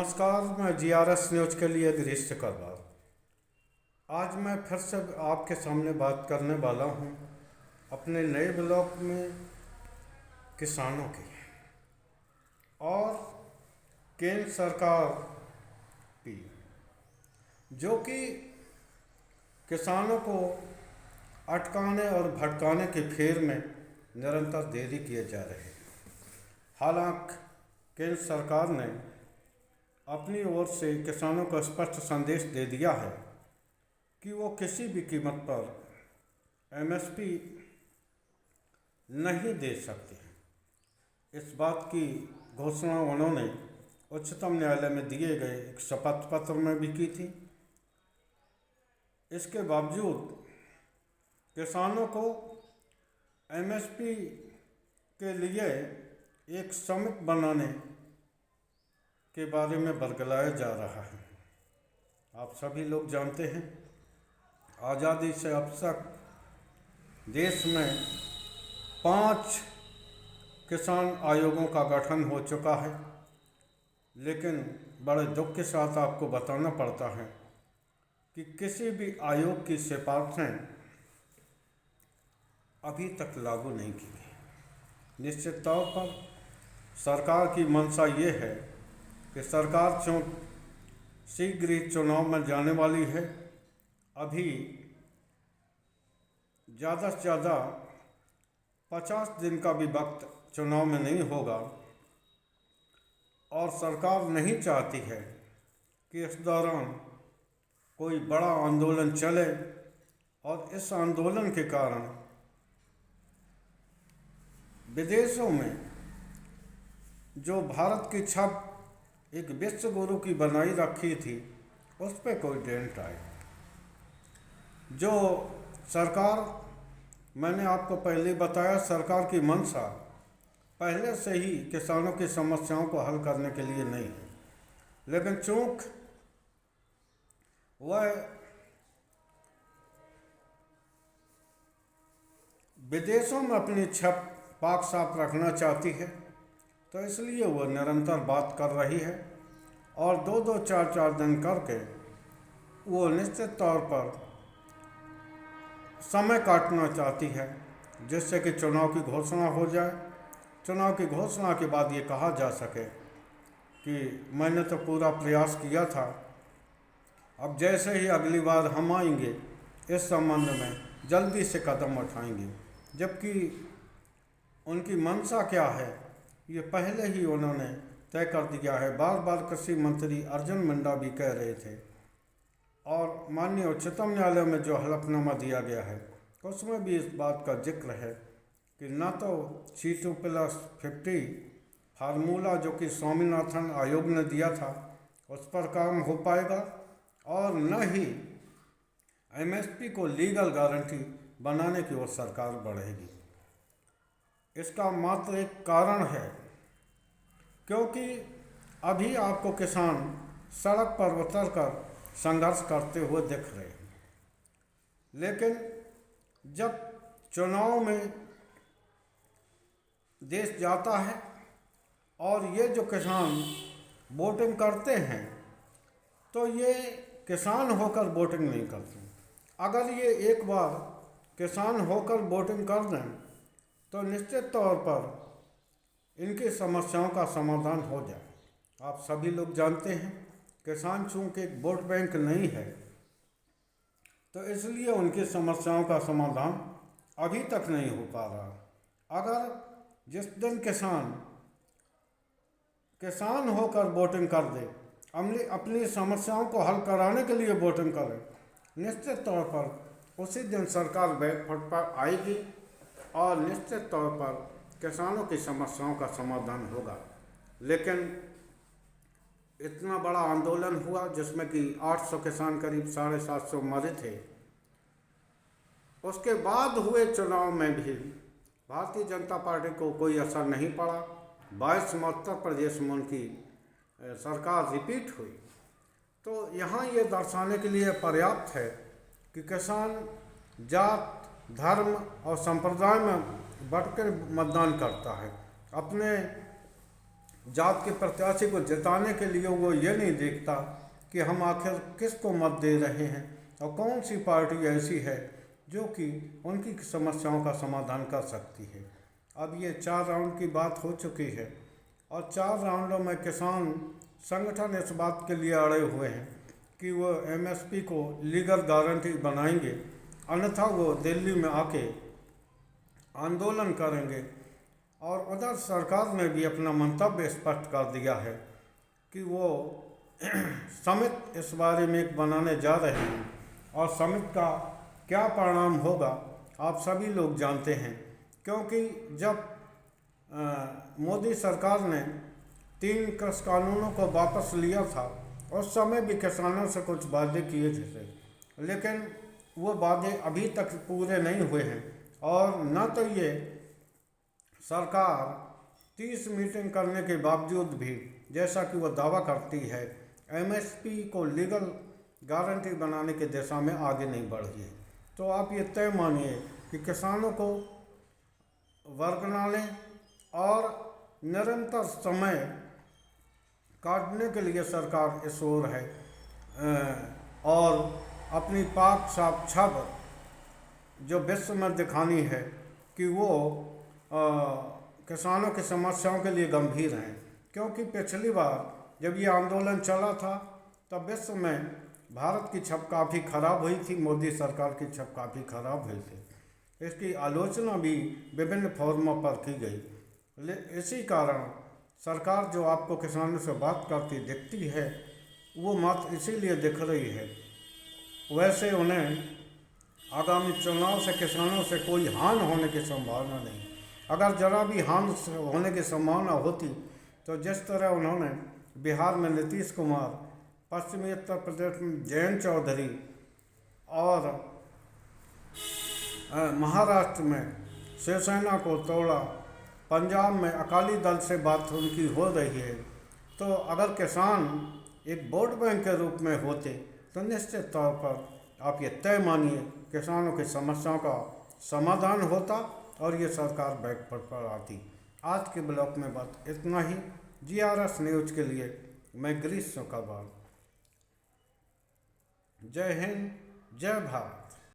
नमस्कार, मैं GRS news के लिए गिरीश चक्रवाल। आज मैं फिर से आपके सामने बात करने वाला हूं अपने नए ब्लॉग में किसानों की और केंद्र सरकार की, जो कि किसानों को अटकाने और भटकाने के फेर में निरंतर देरी किए जा रहे हैं। हालांकि केंद्र सरकार ने अपनी ओर से किसानों को स्पष्ट संदेश दे दिया है कि वो किसी भी कीमत पर एमएसपी नहीं दे सकते हैं। इस बात की घोषणा उन्होंने उच्चतम न्यायालय में दिए गए एक शपथ पत्र में भी की थी। इसके बावजूद किसानों को एमएसपी के लिए एक समिति बनाने के बारे में बरगलाया जा रहा है। आप सभी लोग जानते हैं, आज़ादी से अब तक देश में 5 किसान आयोगों का गठन हो चुका है, लेकिन बड़े दुख के साथ आपको बताना पड़ता है कि किसी भी आयोग की सिफारिशें अभी तक लागू नहीं की गई। निश्चित तौर पर सरकार की मंशा ये है कि सरकार शीघ्र ही चुनाव में जाने वाली है। अभी ज़्यादा से ज़्यादा 50 दिन का भी वक्त चुनाव में नहीं होगा और सरकार नहीं चाहती है कि इस दौरान कोई बड़ा आंदोलन चले और इस आंदोलन के कारण विदेशों में जो भारत की छप एक विश्व गुरु की बनाई रखी थी उस पर कोई डेंट आए। जो सरकार, मैंने आपको पहले बताया, सरकार की मंशा पहले से ही किसानों की समस्याओं को हल करने के लिए नहीं है, लेकिन चूंक वह विदेशों में अपनी छप पाक साफ रखना चाहती है, तो इसलिए वो निरंतर बात कर रही है और 2-2, 4-4 दिन करके वो निश्चित तौर पर समय काटना चाहती है, जिससे कि चुनाव की घोषणा हो जाए। चुनाव की घोषणा के बाद ये कहा जा सके कि मैंने तो पूरा प्रयास किया था, अब जैसे ही अगली बार हम आएंगे इस संबंध में जल्दी से कदम उठाएंगे। जबकि उनकी मंशा क्या है ये पहले ही उन्होंने तय कर दिया है। बार बार कृषि मंत्री अर्जुन मुंडा भी कह रहे थे और माननीय उच्चतम न्यायालय में जो हलफनामा दिया गया है उसमें भी इस बात का जिक्र है कि न तो C2+50 फार्मूला जो कि स्वामीनाथन आयोग ने दिया था उस पर काम हो पाएगा और न ही एमएसपी को लीगल गारंटी बनाने की ओर सरकार बढ़ेगी। इसका मात्र एक कारण है, क्योंकि अभी आपको किसान सड़क पर उतर कर संघर्ष करते हुए दिख रहे हैं, लेकिन जब चुनाव में देश जाता है और ये जो किसान वोटिंग करते हैं तो ये किसान होकर वोटिंग नहीं करते। अगर ये एक बार किसान होकर वोटिंग कर दें तो निश्चित तौर पर इनकी समस्याओं का समाधान हो जाए। आप सभी लोग जानते हैं, किसान चूंकि एक वोट बैंक नहीं है, तो इसलिए उनकी समस्याओं का समाधान अभी तक नहीं हो पा रहा। अगर जिस दिन किसान होकर वोटिंग कर दे, अपनी समस्याओं को हल कराने के लिए वोटिंग करे, निश्चित तौर पर उसी दिन सरकार बैकफुट पर आएगी और निश्चित तौर पर किसानों की समस्याओं का समाधान होगा। लेकिन इतना बड़ा आंदोलन हुआ जिसमें कि 800 किसान करीब 750 मरे थे। उसके बाद हुए चुनाव में भी भारतीय जनता पार्टी को कोई असर नहीं पड़ा। 22 में उत्तर प्रदेश में उनकी सरकार रिपीट हुई। तो यहाँ ये दर्शाने के लिए पर्याप्त है कि किसान जात, धर्म और संप्रदाय में बढ़कर मतदान करता है। अपने जात के प्रत्याशी को जिताने के लिए वो ये नहीं देखता कि हम आखिर किसको मत दे रहे हैं और कौन सी पार्टी ऐसी है जो कि उनकी समस्याओं का समाधान कर सकती है। अब ये 4 राउंड की बात हो चुकी है और 4 राउंडों में किसान संगठन इस बात के लिए अड़े हुए हैं कि वो एमएसपी को लीगल गारंटी बनाएंगे, अन्यथा वो दिल्ली में आके आंदोलन करेंगे। और उधर सरकार ने भी अपना मंतव्य स्पष्ट कर दिया है कि वो समिति इस बारे में एक बनाने जा रहे हैं और समिति का क्या परिणाम होगा आप सभी लोग जानते हैं, क्योंकि जब मोदी सरकार ने 3 कृषि कानूनों को वापस लिया था उस समय भी किसानों से कुछ वादे किए थे, लेकिन वो वादे अभी तक पूरे नहीं हुए हैं। और न तो ये सरकार 30 मीटिंग करने के बावजूद भी, जैसा कि वो दावा करती है, एमएसपी को लीगल गारंटी बनाने की दिशा में आगे नहीं बढ़ रही है। तो आप ये तय मानिए कि किसानों को वर्गना लें और निरंतर समय काटने के लिए सरकार इस ओर है और अपनी पाक साफ छब जो विश्व में दिखानी है कि वो किसानों की समस्याओं के लिए गंभीर हैं। क्योंकि पिछली बार जब ये आंदोलन चला था तब विश्व में भारत की छब काफ़ी खराब हुई थी, मोदी सरकार की छब काफ़ी खराब हुई थी। इसकी आलोचना भी विभिन्न फोरमों पर की गई। इसी कारण सरकार जो आपको किसानों से बात करती दिखती है वो मात्र इसीलिए दिख रही है, वैसे उन्हें आगामी चुनाव से किसानों से कोई हानि होने की संभावना नहीं। अगर जरा भी हानि होने की संभावना होती तो जिस तरह उन्होंने बिहार में नीतीश कुमार, पश्चिमी उत्तर प्रदेश में जयंत चौधरी और महाराष्ट्र में शिवसेना को तोड़ा, पंजाब में अकाली दल से बात उनकी हो रही है, तो अगर किसान एक वोट बैंक के रूप में होते तो निश्चित तौर पर आप ये तय मानिए किसानों की समस्याओं का समाधान होता और ये सरकार बैक पर आती। आज के ब्लॉग में बस इतना ही। GRS न्यूज के लिए मैं गिरीश सोकाबाल। जय हिंद, जय भारत।